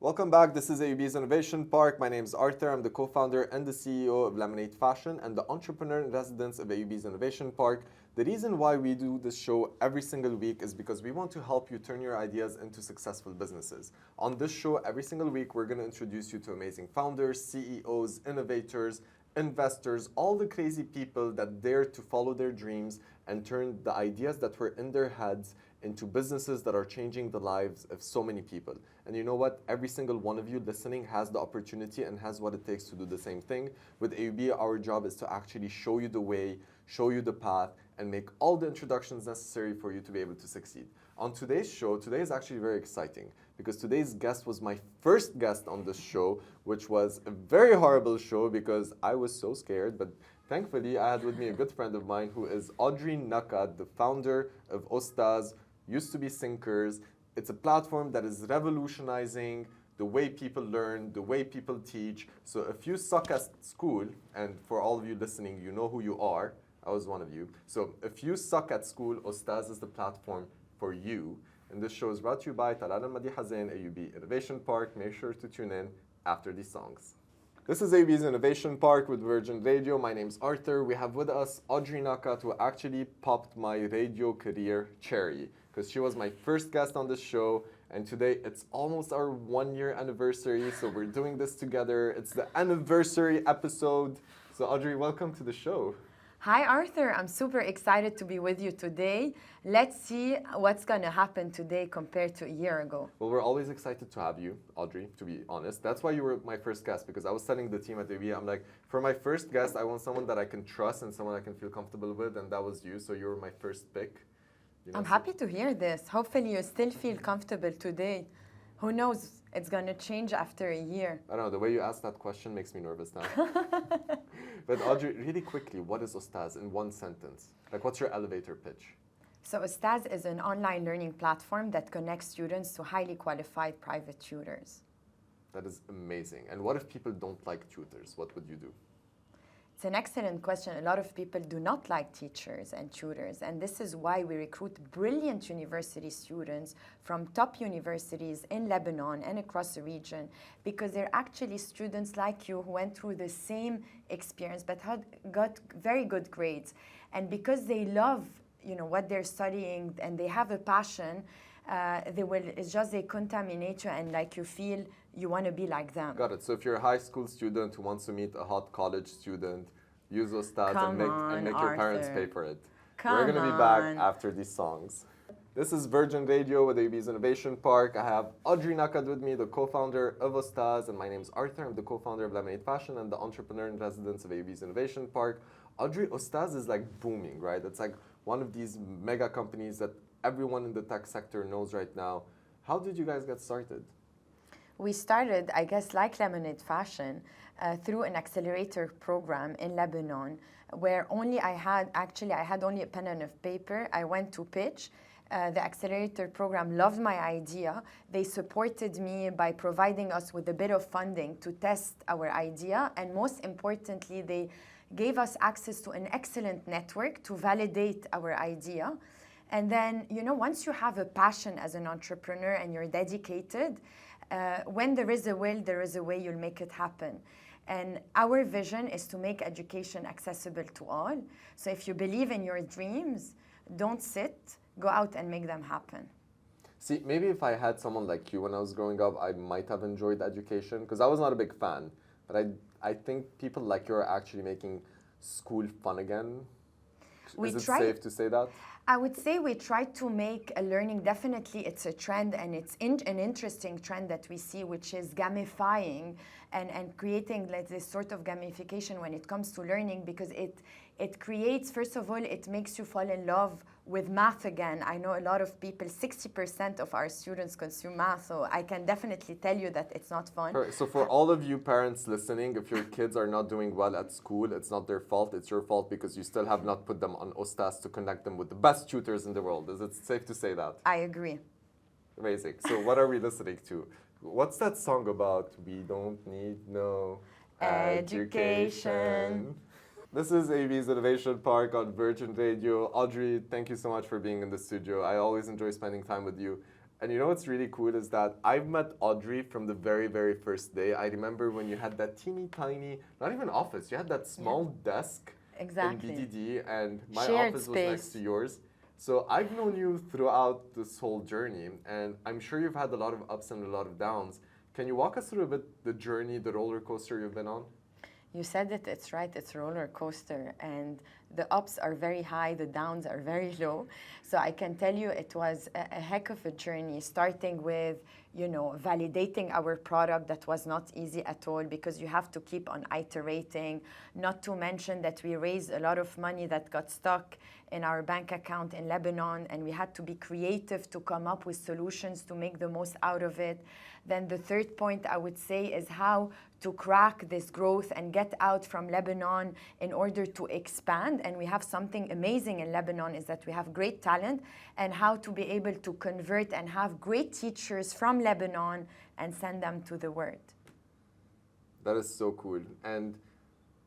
Welcome back. This is AUB's Innovation Park. My name is Arthur. I'm the co-founder and the CEO of Lemonade Fashion and the entrepreneur in residence of AUB's Innovation Park. The reason why we do this show every single week is because we want to help you turn your ideas into successful businesses. On this show, every single week, we're going to introduce you to amazing founders, CEOs, innovators, investors, all the crazy people that dare to follow their dreams and turn the ideas that were in their heads into businesses that are changing the lives of so many people. And you know what? Every single one of you listening has the opportunity and has what it takes to do the same thing. With AUB, our job is to actually show you the way, show you the path, and make all the introductions necessary for you to be able to succeed. On today's show, today is actually very exciting because today's guest was my first guest on this show, which was a very horrible show because I was so scared, but thankfully I had with me a good friend of mine who is Audrey, the founder of Ostaz, used to be Sinkers. It's a platform that is revolutionizing the way people learn, the way people teach. So if you suck at school, and for all of you listening, you know who you are. I was one of you. So if you suck at school, Ostaz is the platform for you. And this show is brought to you by Talal al-Madiha Zein, AUB Innovation Park. Make sure to tune in after these songs. This is AUB's Innovation Park with Virgin Radio. My name's Arthur. We have with us Audrey Nakat, who actually popped my radio career cherry because she was my first guest on this show. And today it's almost our 1-year anniversary. So we're doing this together. It's the anniversary episode. So Audrey, welcome to the show. Hi, Arthur. I'm super excited to be with you today. Let's see what's going to happen today compared to a year ago. Well, we're always excited to have you, Audrey, to be honest. That's why you were my first guest, because I was telling the team at AUB, I'm like, for my first guest, I want someone that I can trust and someone I can feel comfortable with, and that was you, so you were my first pick. You know, I'm happy to hear this. Hopefully you still feel comfortable today. Who knows? It's going to change after a year. I don't know, the way you asked that question makes me nervous now. But Audrey, really quickly, what is Ostaz in one sentence? Like, what's your elevator pitch? So Ostaz is an online learning platform that connects students to highly qualified private tutors. That is amazing. And what if people don't like tutors? What would you do? It's an excellent question. A lot of people do not like teachers and tutors, and this is why we recruit brilliant university students from top universities in Lebanon and across the region, because they're actually students like you who went through the same experience but got very good grades. And because they love what they're studying and they have a passion, it's just they contaminate you, and like you feel you want to be like them. Got it. So if you're a high school student who wants to meet a hot college student, use Ostaz and make your parents pay for it. We're going to be back after these songs. This is Virgin Radio with AUB's Innovation Park. I have Audrey Nakat with me, the co-founder of Ostaz, and my name is Arthur. I'm the co-founder of Lemonade Fashion and the entrepreneur in residence of AUB's Innovation Park. Audrey, Ostaz is like booming, right? It's like one of these mega companies that everyone in the tech sector knows right now. How did you guys get started? We started, I guess, like Lemonade Fashion, through an accelerator program in Lebanon, where I had only a pen and a paper. I went to pitch. The accelerator program loved my idea. They supported me by providing us with a bit of funding to test our idea. And most importantly, they gave us access to an excellent network to validate our idea. And then, once you have a passion as an entrepreneur and you're dedicated, when there is a will, there is a way you'll make it happen. And our vision is to make education accessible to all. So if you believe in your dreams, don't sit, go out and make them happen. See, maybe if I had someone like you when I was growing up, I might have enjoyed education, because I was not a big fan. But I think people like you are actually making school fun again. Is it safe to say that? I would say we try to make a learning, definitely it's a trend, and it's an interesting trend that we see, which is gamifying and creating like this sort of gamification when it comes to learning, because it creates, first of all, it makes you fall in love with math again. I know a lot of people, 60% of our students consume math, so I can definitely tell you that it's not fun. Right. So for all of you parents listening, if your kids are not doing well at school, it's not their fault, it's your fault, because you still have not put them on Ostaz to connect them with the best tutors in the world. Is it safe to say that? I agree. Amazing. So what are we listening to? What's that song about? We don't need no education. This is AUB's Innovation Park on Virgin Radio. Audrey, thank you so much for being in the studio. I always enjoy spending time with you. And you know what's really cool is that I've met Audrey from the very, very first day. I remember when you had that teeny tiny, not even office, you had that small desk Exactly. in BDD, and my Shared office was space. next to yours. So I've known you throughout this whole journey, and I'm sure you've had a lot of ups and a lot of downs. Can you walk us through a bit the journey, the roller coaster you've been on? You said it, it's right, it's a roller coaster, and the ups are very high, the downs are very low. So I can tell you it was a heck of a journey, starting with, validating our product. That was not easy at all because you have to keep on iterating, not to mention that we raised a lot of money that got stuck in our bank account in Lebanon, and we had to be creative to come up with solutions to make the most out of it. Then the third point I would say is how to crack this growth and get out from Lebanon in order to expand. And we have something amazing in Lebanon is that we have great talent, and how to be able to convert and have great teachers from Lebanon and send them to the world. That is so cool. And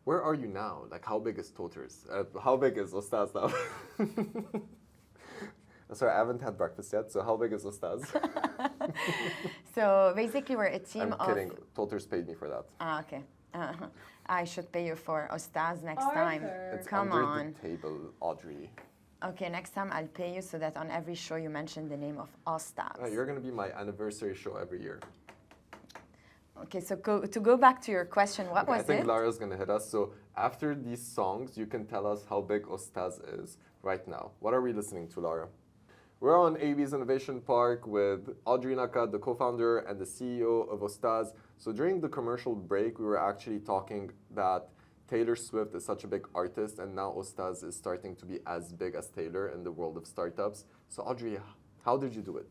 where are you now? Like, how big is Toters? How big is Ostaz now? Sorry, I haven't had breakfast yet, so how big is Ostaz? So basically, we're a team of... I'm kidding. Toters paid me for that. Okay. I should pay you for Ostaz next Arthur. time. It's Come under on. the table, Audrey. Okay, next time I'll pay you so that on every show you mention the name of Ostaz. You're going to be my anniversary show every year. Okay, so to go back to your question, what was I think it? Lara's going to hit us. So after these songs, you can tell us how big Ostaz is right now. What are we listening to, Lara? We're on AB's Innovation Park with Audrey Nakad, the co-founder and the CEO of Ostaz. So during the commercial break, we were actually talking that Taylor Swift is such a big artist, and now Ostaz is starting to be as big as Taylor in the world of startups. So Audrey, how did you do it?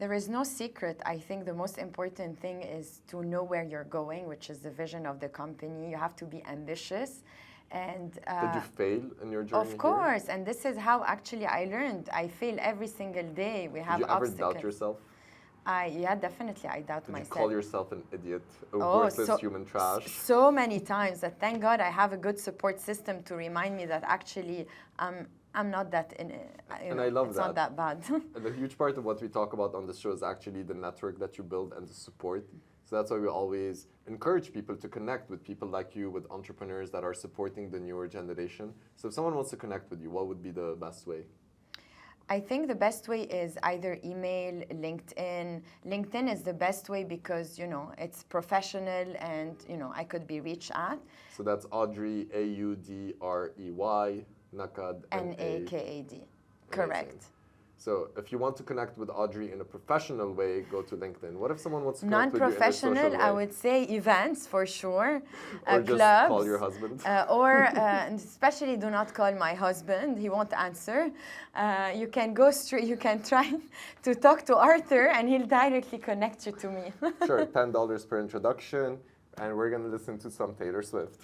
There is no secret. I think the most important thing is to know where you're going, which is the vision of the company. You have to be ambitious. And Did you fail in your journey? Of course, and this is how actually I learned. I fail every single day. We have Did you ever obstacles. doubt yourself? Yeah, definitely, I doubt Did myself. you call yourself an idiot, a worthless human trash? So many times that thank God I have a good support system to remind me that actually I'm not that And I love it's that. not that bad. And a huge part of what we talk about on this show is actually the network that you build and the support. So that's why we always encourage people to connect with people like you, with entrepreneurs that are supporting the newer generation. So if someone wants to connect with you, what would be the best way? I think the best way is either email, LinkedIn. LinkedIn is the best way because, it's professional and, I could be reached at. So that's Audrey, Audrey, Nakad, Nakad. Correct. So if you want to connect with Audrey in a professional way, go to LinkedIn. What if someone wants to connect with you in a social Non-professional, way? I would say events for sure. Or just clubs, call your husband. And especially do not call my husband. He won't answer. You can go straight. You can try to talk to Arthur, and he'll directly connect you to me. Sure, $10 per introduction, and we're going to listen to some Taylor Swift.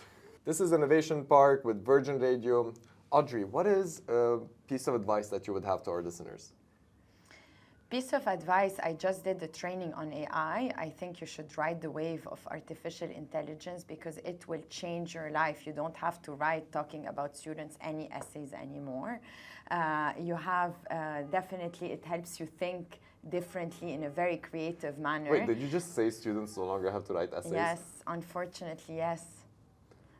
This is Innovation Park with Virgin Radio. Audrey, what is a piece of advice that you would have to our listeners? Piece of advice, I just did the training on AI. I think you should ride the wave of artificial intelligence because it will change your life. You don't have to write talking about students any essays anymore. You have definitely, it helps you think differently in a very creative manner. Wait, did you just say students no longer have to write essays? Yes, unfortunately, yes.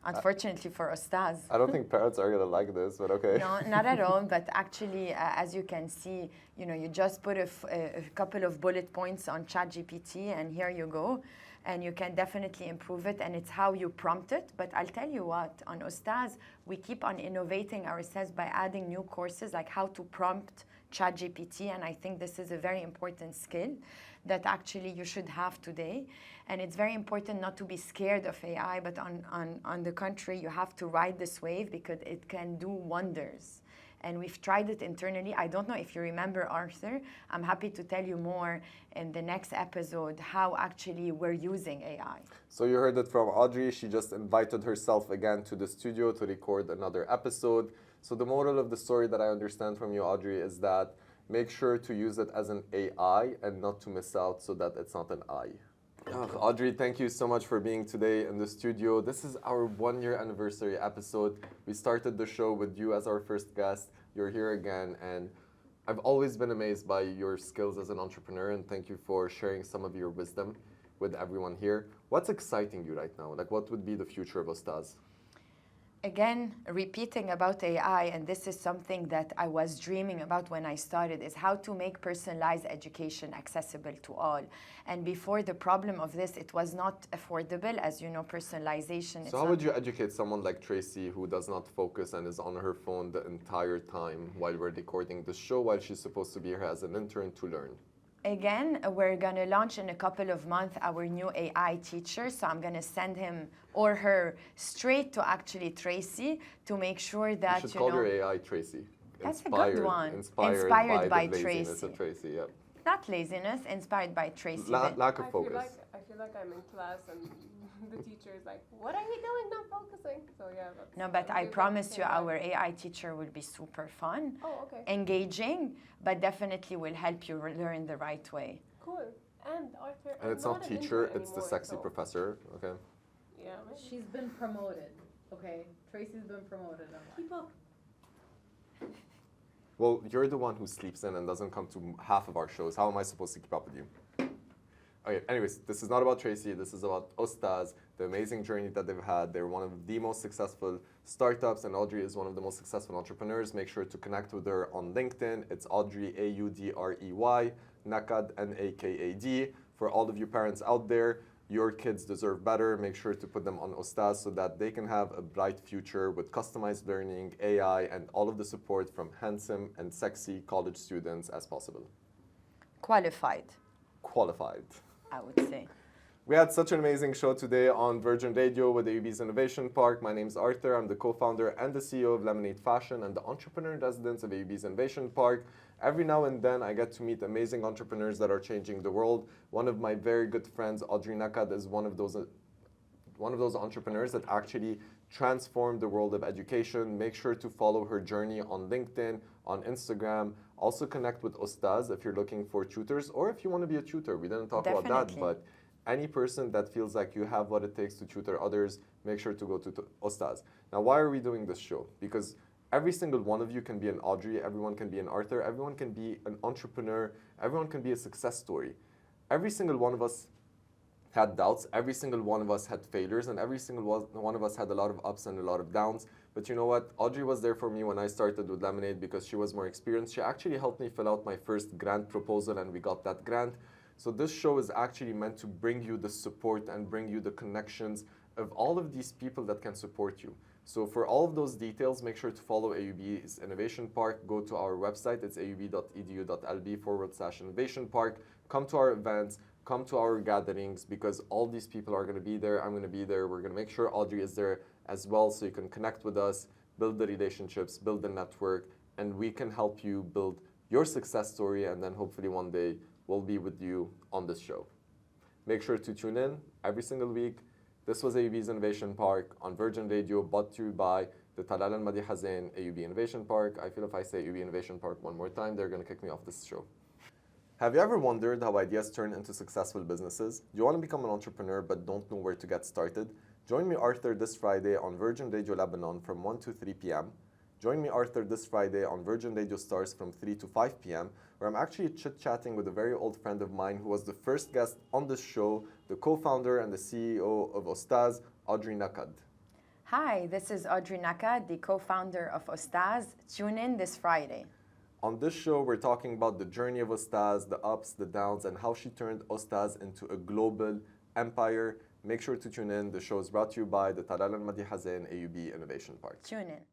Unfortunately for Ostaz. I don't think parents are going to like this, but okay. No, not at all. But actually, as you can see, you just put a couple of bullet points on ChatGPT, and here you go. And you can definitely improve it, and it's how you prompt it. But I'll tell you what, on Ostaz, we keep on innovating ourselves by adding new courses, like how to prompt ChatGPT, and I think this is a very important skill that actually you should have today. And it's very important not to be scared of AI, but on the contrary, you have to ride this wave because it can do wonders. And we've tried it internally. I don't know if you remember, Arthur. I'm happy to tell you more in the next episode how actually we're using AI. So you heard it from Audrey. She just invited herself again to the studio to record another episode. So the moral of the story that I understand from you, Audrey, is that make sure to use it as an AI and not to miss out so that it's not an I. Audrey, thank you so much for being today in the studio. This is our 1-year anniversary episode. We started the show with you as our first guest. You're here again, and I've always been amazed by your skills as an entrepreneur, and thank you for sharing some of your wisdom with everyone here. What's exciting you right now? Like, what would be the future of Ostaz? Again, repeating about AI, and this is something that I was dreaming about when I started, is how to make personalized education accessible to all. And before, the problem of this, it was not affordable. As you know, personalization. So how would you educate someone like Tracy who does not focus and is on her phone the entire time while we're recording the show, while she's supposed to be here as an intern to learn? Again, we're going to launch in a couple of months our new AI teacher. So I'm going to send him or her straight to actually Tracy to make sure that, you should call your AI Tracy. That's a good one. Inspired by the laziness of Tracy, yeah. Not laziness, inspired by Tracy. Lack of focus. I feel like I'm in class and the teacher is like, what are you doing? Not focusing. So yeah. No, but I promise you our AI teacher will be super fun. Oh, okay. Engaging, but definitely will help you learn the right way. Cool. And Arthur, and it's not teacher, it's the sexy professor, okay? Yeah. She's been promoted, okay? Tracy's been promoted. Keep up. Well, you're the one who sleeps in and doesn't come to half of our shows. How am I supposed to keep up with you? Okay, anyways, this is not about Tracy. This is about Ostaz, the amazing journey that they've had. They're one of the most successful startups, and Audrey is one of the most successful entrepreneurs. Make sure to connect with her on LinkedIn. It's Audrey, Audrey, Nakad, Nakad. For all of you parents out there, your kids deserve better. Make sure to put them on Ostaz so that they can have a bright future with customized learning, AI, and all of the support from handsome and sexy college students as possible. Qualified, I would say. We had such an amazing show today on Virgin Radio with AUB's Innovation Park. My name is Arthur. I'm the co-founder and the CEO of Lemonade Fashion and the entrepreneur in residence of AUB's Innovation Park. Every now and then, I get to meet amazing entrepreneurs that are changing the world. One of my very good friends, Audrey Nakad, is one of those entrepreneurs that actually transformed the world of education. Make sure to follow her journey on LinkedIn, on Instagram. Also connect with Ostaz if you're looking for tutors or if you want to be a tutor. We didn't talk about that, but any person that feels like you have what it takes to tutor others, make sure to go to Ostaz. Now, why are we doing this show? Because every single one of you can be an Audrey, everyone can be an Arthur, everyone can be an entrepreneur, everyone can be a success story. Every single one of us had doubts, every single one of us had failures, and every single one of us had a lot of ups and a lot of downs. But you know what? Audrey was there for me when I started with Lemonade because she was more experienced. She actually helped me fill out my first grant proposal, and we got that grant. So this show is actually meant to bring you the support and bring you the connections of all of these people that can support you. So for all of those details, make sure to follow AUB's Innovation Park. Go to our website. It's aub.edu.lb/Innovation Park. Come to our events. Come to our gatherings because all these people are going to be there. I'm going to be there. We're going to make sure Audrey is there as well so you can connect with us, build the relationships, build the network, and we can help you build your success story, and then hopefully one day we'll be with you on this show. Make sure to tune in every single week. This was AUB's Innovation Park on Virgin Radio, brought to you by the Talal al-Madiha Zein AUB Innovation Park. I feel if I say AUB Innovation Park one more time, they're going to kick me off this show. Have you ever wondered how ideas turn into successful businesses? Do you want to become an entrepreneur but don't know where to get started? Join me, Arthur, this Friday on Virgin Radio Lebanon from 1 to 3 p.m. Join me, Arthur, this Friday on Virgin Radio Stars from 3 to 5 p.m., where I'm actually chit-chatting with a very old friend of mine who was the first guest on this show, the co-founder and the CEO of Ostaz, Audrey Nakad. Hi, this is Audrey Nakad, the co-founder of Ostaz. Tune in this Friday. On this show, we're talking about the journey of Ostaz, the ups, the downs, and how she turned Ostaz into a global empire. Make sure to tune in. The show is brought to you by the Talal al-Madiha Zein AUB Innovation Park. Tune in.